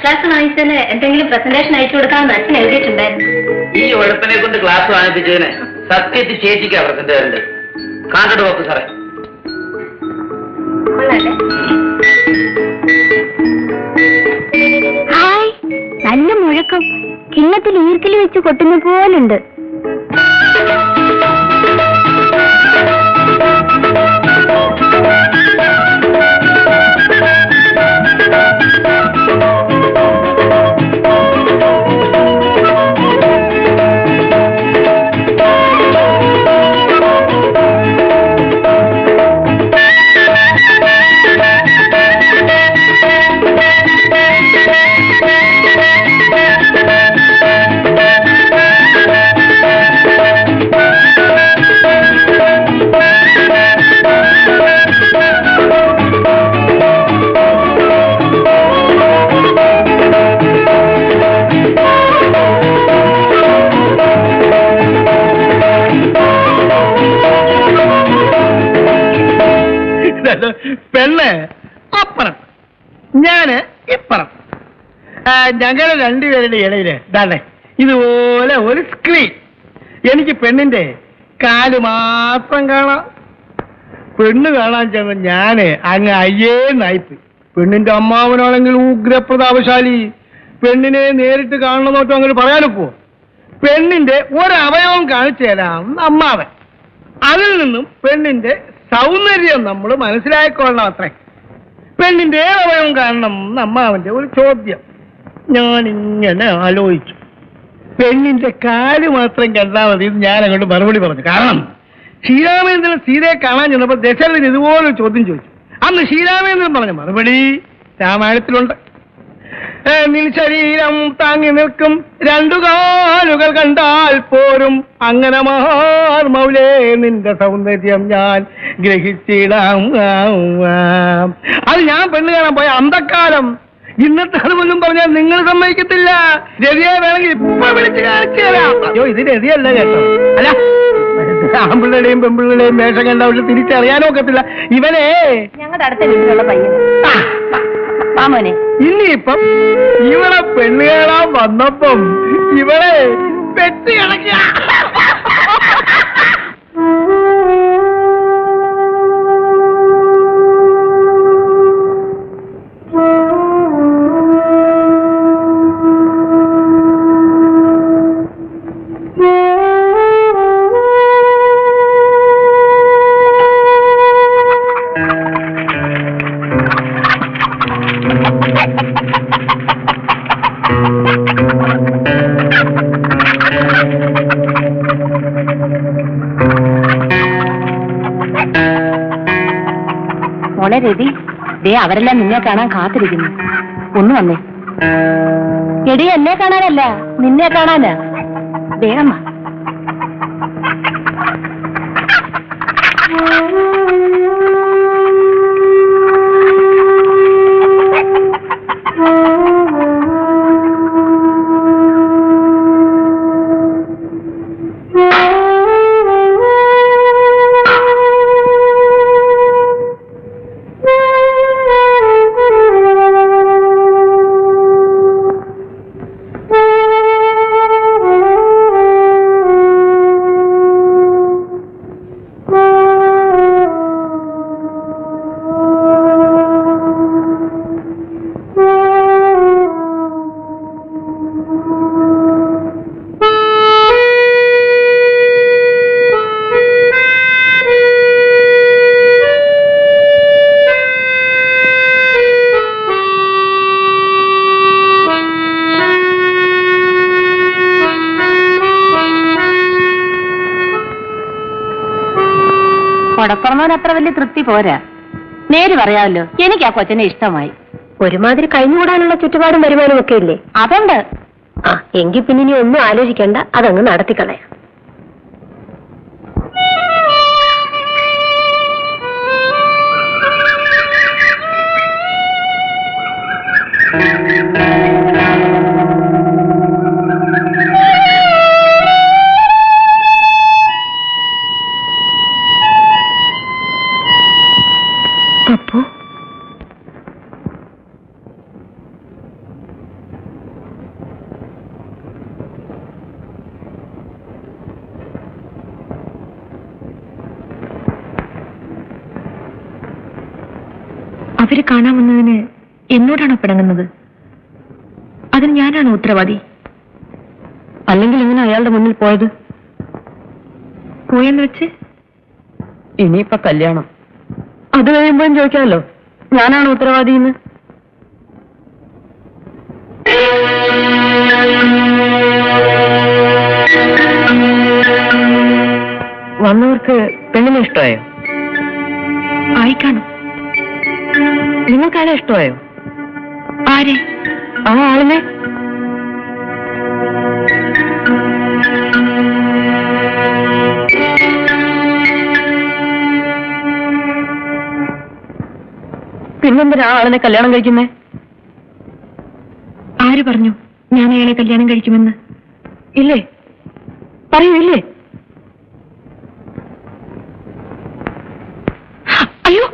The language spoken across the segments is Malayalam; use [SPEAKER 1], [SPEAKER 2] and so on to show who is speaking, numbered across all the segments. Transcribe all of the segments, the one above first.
[SPEAKER 1] ഫസ്റ്റ് ക്ലാസ് വാങ്ങിച്ചതിന് എന്തെങ്കിലും പ്രസന്റേഷൻ അയച്ചു കൊടുക്കാമെന്ന് അച്ഛൻ എഴുതിയിട്ടുണ്ടായിരുന്നു.
[SPEAKER 2] ഈ ഉഴപ്പിനെ കൊണ്ട് ക്ലാസ് വാങ്ങിപ്പിച്ചതിന് സത്യത്തിൽ ചേച്ചിക്കാ പ്രസന്റ് തരണ്ടേ? കാണ്ടോ നോക്ക് സാറേ.
[SPEAKER 1] ഹായ്, നല്ല മുഴക്കം. കിണ്ണത്തിൽ ഈർക്കിൽ വെച്ച് കൊട്ടുന്ന പോലുണ്ട്.
[SPEAKER 3] പെണ്ണ് അപ്പുറം, ഞാന് ഇപ്പുറം. ഞങ്ങള് രണ്ടുപേരുടെ ഇടയില് ദാണ്ടെ ഇതുപോലെ ഒരു സ്ക്രീൻ. എനിക്ക് പെണ്ണിന്റെ കാല് മാത്രം കാണാം. പെണ്ണ് കാണാൻ ചെന്ന ഞാന് അങ്ങ് അയ്യേന്നായിപ്പ്. പെണ്ണിന്റെ അമ്മാവനാണെങ്കിൽ ഉഗ്രപ്രതാപശാലി. പെണ്ണിനെ നേരിട്ട് കാണണമെന്നോട്ടോ അങ്ങനെ പറയാനൊപ്പോ? പെണ്ണിന്റെ ഒരവയവം കാണിച്ചു തരാം അമ്മാവൻ. അതിൽ നിന്നും പെണ്ണിന്റെ സൗന്ദര്യം നമ്മൾ മനസ്സിലാക്കിക്കൊള്ളണം. അത്രേ. പെണ്ണിന്റെ അവയവം കാണണം അമ്മാവന്റെ ഒരു ചോദ്യം. ഞാനിങ്ങനെ ആലോചിച്ചു. പെണ്ണിന്റെ കാല് മാത്രം കണ്ടാൽ മതി. ഞാൻ അങ്ങോട്ട് മറുപടി പറഞ്ഞു. കാരണം ശ്രീരാമേന്ദ്രൻ സീതയെ കാണാൻ ചെന്നപ്പോൾ ദശരഥൻ ഇതുപോലൊരു ചോദ്യം ചോദിച്ചു. അന്ന് ശ്രീരാമേന്ദ്രൻ പറഞ്ഞ മറുപടി രാമായണത്തിലുണ്ട്. നിൽ ശരീരം താങ്ങി നിൽക്കും രണ്ടു കാലുകൾ കണ്ടാൽ പോരും, അങ്ങനെ മൗലേ നിന്റെ സൗന്ദര്യം ഞാൻ ഗ്രഹിച്ചിടാം. അത് ഞാൻ പെണ്ണ് കാണാൻ പോയ അന്തക്കാലം. ഇന്നത്തെ അത് പോലും പറഞ്ഞാൽ നിങ്ങൾ സമ്മതിക്കത്തില്ല. രതിയെ വേണമെങ്കിൽ ഇപ്പൊ വിളിച്ച് കാണിച്ചു തരാം. അയ്യോ, ഇത് രതിയല്ല കേട്ടോ. അല്ല, ആമ്പിള്ളയുടെയും പെമ്പിള്ളയുടെയും വേഷം കണ്ട അവര് തിരിച്ചറിയാനോ ഒക്കത്തില്ല. ഇവനെ
[SPEAKER 1] ഞങ്ങളുടെ അടുത്ത വീട്ടിലുള്ള പയ്യൻ മാമോനെ.
[SPEAKER 3] ഇനിയിപ്പം ഇവളെ പെണ്ണ് കാണാൻ വന്നപ്പം ഇവളെ പെറ്റ് കിടക്കുക.
[SPEAKER 1] മോളെ രതി, ദേ അവരെല്ലാം നിന്നെ കാണാൻ കാത്തിരിക്കുന്നു. ഒന്ന് വന്നേ. എടി, എന്നെ കാണാനല്ല, നിന്നെ കാണാനാ. വേഗം വാ. കൊടപ്പുറമോൻ അത്ര വലിയ തൃപ്തി പോരാ. നേര് പറയാമല്ലോ, എനിക്ക് ആ കൊച്ചനെ ഇഷ്ടമായി. ഒരുമാതിരി കഴിഞ്ഞുകൂടാനുള്ള ചുറ്റുപാടും വരുമാനം ഒക്കെ ഇല്ലേ? അതുണ്ട്. എങ്കിൽ പിന്നെ ഇനി ഒന്നും ആലോചിക്കണ്ട, അതങ്ങ് നടത്തിക്കളയാം. അവര് കാണാമെന്നതിന് എന്നോടാണോ പിണങ്ങുന്നത്? അതിന് ഞാനാണോ ഉത്തരവാദി? അല്ലെങ്കിൽ എങ്ങനെ അയാളുടെ മുന്നിൽ പോയത്? പോയെന്ന് വെച്ച് ഇനിയിപ്പൊ കല്യാണം, അത് കഴിയുമ്പോഴും ചോദിക്കാമല്ലോ ഞാനാണ് ഉത്തരവാദി എന്ന്. വന്നവർക്ക് പെണ്ണിനെ ഇഷ്ടമായോ? ആയിക്കാണും. നിങ്ങൾക്കാരെ ഇഷ്ടമായോ? ആരെ? ആ ആളിനെ. പിന്നെന്തിനാ ആളിനെ കല്യാണം കഴിക്കുന്നേ? ആര് പറഞ്ഞു ഞാൻ അയാളെ കല്യാണം കഴിക്കുമെന്ന്? ഇല്ലേ? പറയൂ, ഇല്ലേ? അയ്യോ,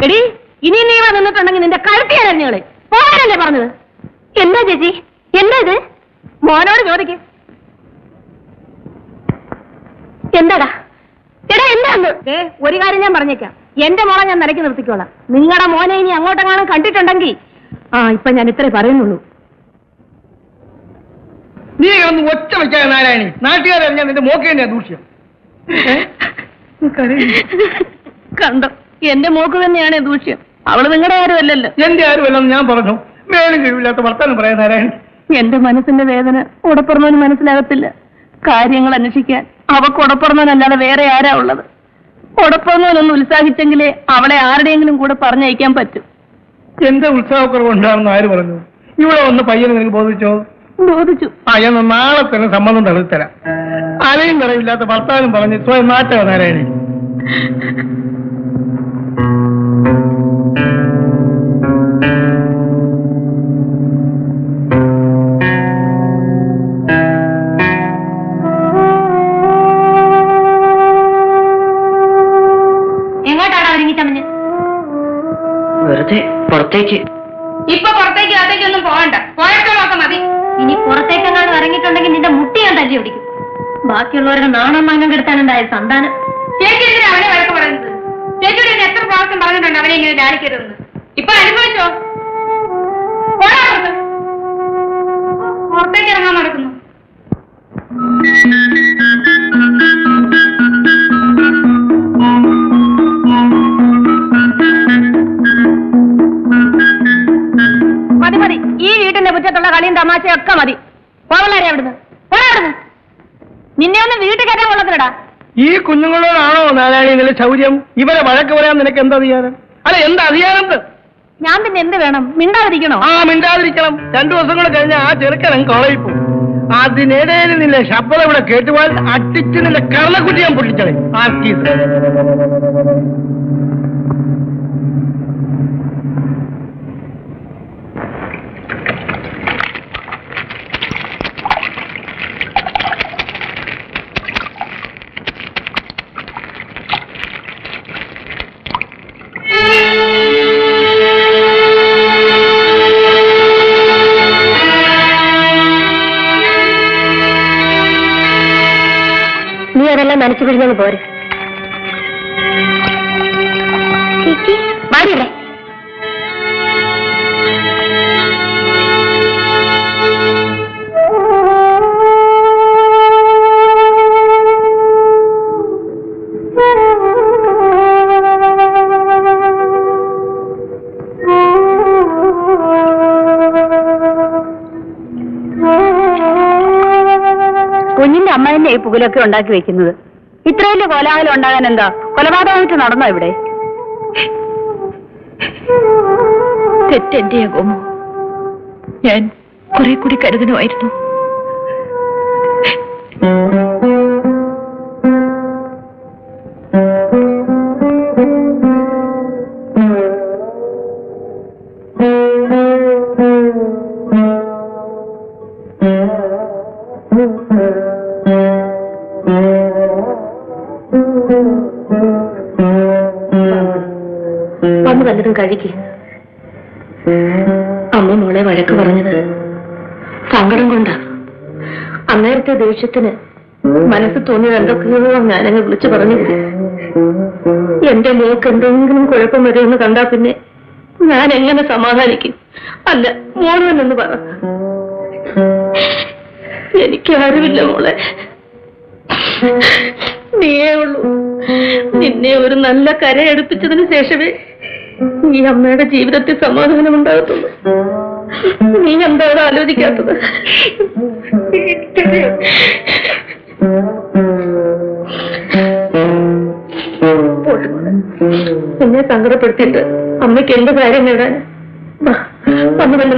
[SPEAKER 1] എടി, ഇനി നീ വന്നിട്ടുണ്ടെങ്കിൽ നിന്റെ കഴുത്തി അറിഞ്ഞോളെ പോകാനല്ലേ പറഞ്ഞത്? എന്താ ചേച്ചി, എന്താ ഇത്? മോനോട് ചോദിക്ക്. എന്താടാ എടാ, എന്താന്ന്? ഒരു കാര്യം ഞാൻ പറഞ്ഞേക്കാം, എന്റെ മോളെ ഞാൻ നിലയ്ക്ക് നിർത്തിക്കോളാം. നിങ്ങളുടെ മോനെ ഇനി അങ്ങോട്ടെങ്ങാനും കണ്ടിട്ടുണ്ടെങ്കിൽ ഇപ്പൊ ഞാൻ ഇത്രേ പറയുന്നുള്ളൂ.
[SPEAKER 3] നീ ഒന്ന് ഒച്ച വെച്ചാൽ നാരായണി, നാട്ടുകാരറിഞ്ഞാൽ നിന്റെ മോക്ക് തന്നെയാ ദൂഷ്യം.
[SPEAKER 1] കണ്ടോ, എന്റെ മോക്ക് തന്നെയാണ് ദൂഷ്യം. അവള് നിങ്ങളുടെ ആരും അല്ലല്ലോ.
[SPEAKER 3] എന്റെ ആരുമല്ലെന്ന് ഞാൻ പറഞ്ഞു. വേലും കഴിവില്ലാത്ത വർത്താനം പറയാൻ നാരായണി.
[SPEAKER 1] എന്റെ മനസ്സിന്റെ വേദന ഉടപ്പുറന്നവന് മനസ്സിലാകത്തില്ല. കാര്യങ്ങൾ അന്വേഷിക്കാൻ അവക്ക് ഉടപ്പുറന്നവനല്ലാതെ വേറെ ആരാ ഉള്ളത്? ഉടപ്പുറന്നവനൊന്ന് ഉത്സാഹിച്ചെങ്കിലേ അവളെ ആരുടെയെങ്കിലും കൂടെ പറഞ്ഞയക്കാൻ പറ്റും.
[SPEAKER 3] എന്റെ ഉത്സാഹക്കുറവ് ഉണ്ടാകുന്ന ആര് പറഞ്ഞു? ഇവിടെ വന്ന് പയ്യനെ നിനക്ക് ബോധിച്ചോ?
[SPEAKER 1] ബോധിച്ചു.
[SPEAKER 3] ഞാൻ നാളെ തന്നെ സമ്മതം തള്ളിത്തരാം. അലയും നിറവില്ലാത്ത ഭർത്താവിനും പറഞ്ഞ് സ്വയം നാട്ടുക നാരായണി.
[SPEAKER 1] എങ്ങോട്ടാണ് ഒരുങ്ങിച്ചമ്മഞ്ഞ്?
[SPEAKER 2] വെറുതെ പുറത്തേക്ക്.
[SPEAKER 1] ഇപ്പൊ പുറത്തേക്ക് അകത്തേക്കൊന്നും പോകണ്ട, പോയപ്പോഴൊക്കെ മതി. ഇനി പുറത്തേക്കെങ്ങാനും ഇറങ്ങിയിട്ടുണ്ടെങ്കിൽ നിന്റെ മുട്ടി ഞാൻ തല്ലി പിടിക്കും. ബാക്കിയുള്ളവരുടെ നാണം മാനം കെടുത്താനുണ്ടായ സന്താനം. ചേച്ചി എന്തിനാ അവനെ വഴക്ക് പറയുന്നത്? ചേച്ചിയുടെ എത്ര പ്രാവശ്യം പറഞ്ഞിട്ടുണ്ട് അവനെ ഇങ്ങനെ ധ്യാനിക്കരുതെന്ന്. ഇപ്പൊ അനുഭവിച്ചോ? പുറത്തേക്ക് ഇറങ്ങാൻ നടക്കുന്നു. മതി മതി, ഈ വീട്ടിന്റെ മുറ്റത്തുള്ള കളിയും തമാശയൊക്കെ മതി. പോവള്ളാരെ അവിടുന്ന്, പോരാടുന്നു. നിന്നെ ഒന്ന് വീട്ടിൽ കയറ്റാൻ കൊള്ളത്തില്ലടാ.
[SPEAKER 3] ഈ കുഞ്ഞുങ്ങളോടാണോ നാരായണി നില ചൗര്യം? ഇവരെ വഴക്ക് പറയാൻ നിനക്ക് എന്താ അധികാരം? അല്ല, എന്താ അധികാരം?
[SPEAKER 1] ഞാൻ പിന്നെ എന്ത് വേണം? മിണ്ടാതിരിക്കണോ?
[SPEAKER 3] മിണ്ടാതിരിക്കണം. 2 ദിവസം കൂടെ കഴിഞ്ഞാൽ ആ ചെറുക്കൻ കോളേജിൽ പോകും. അതിനിടയിൽ നിന്റെ ശബ്ദം ഇവിടെ കേട്ടുപോയാൽ അട്ടിച്ച് നിന്റെ കർണക്കുട്ടി ഞാൻ പൊട്ടിച്ചത്.
[SPEAKER 1] നീ അതെല്ലാം നനച്ചു പിടിഞ്ഞു പോരെ. മാറിയല്ലേ? കുഞ്ഞിന്റെ അമ്മ തന്നെ ഈ പുകലൊക്കെ ഉണ്ടാക്കി വെക്കുന്നത്. ഇത്ര വലിയ കോലാഹലം ഉണ്ടാകാൻ എന്താ കൊലപാതകമായിട്ട് നടന്നോ ഇവിടെ? തെറ്റെന്റെ ഗോമോ, ഞാൻ കുറെ കൂടി കരുതണമായിരുന്നു. വന്ന് വല്ലതും കഴിക്ക്. അമ്മ മോളെ വഴക്ക് പറഞ്ഞത് സങ്കടം കൊണ്ടാ. അന്നേരത്തെ ദേഷ്യത്തിന് മനസ്സ് തോന്നിയത് എന്തൊക്കെയോ ഞാനങ്ങ് വിളിച്ചു പറഞ്ഞു. എന്റെ മോക്ക് എന്തെങ്കിലും കുഴപ്പം വരുമെന്ന് കണ്ടാ പിന്നെ ഞാൻ എങ്ങനെ സമാധാനിക്കും? അല്ല, മോളെന്ന് പറ. എനിക്ക് ആരുമില്ല മോളെ, നീയേ ഉള്ളൂ. നിന്നെ ഒരു നല്ല കരയെടുപ്പിച്ചതിന് ശേഷമേ ഈ അമ്മയുടെ ജീവിതത്തിൽ സമാധാനം ഉണ്ടാകത്തുള്ളൂ. നീ എന്താ ആലോചിക്കാത്തത്? എന്നെ സങ്കടപ്പെടുത്തിയിട്ട് അമ്മയ്ക്ക് എന്ത് കാര്യം നേടാൻ? വന്നു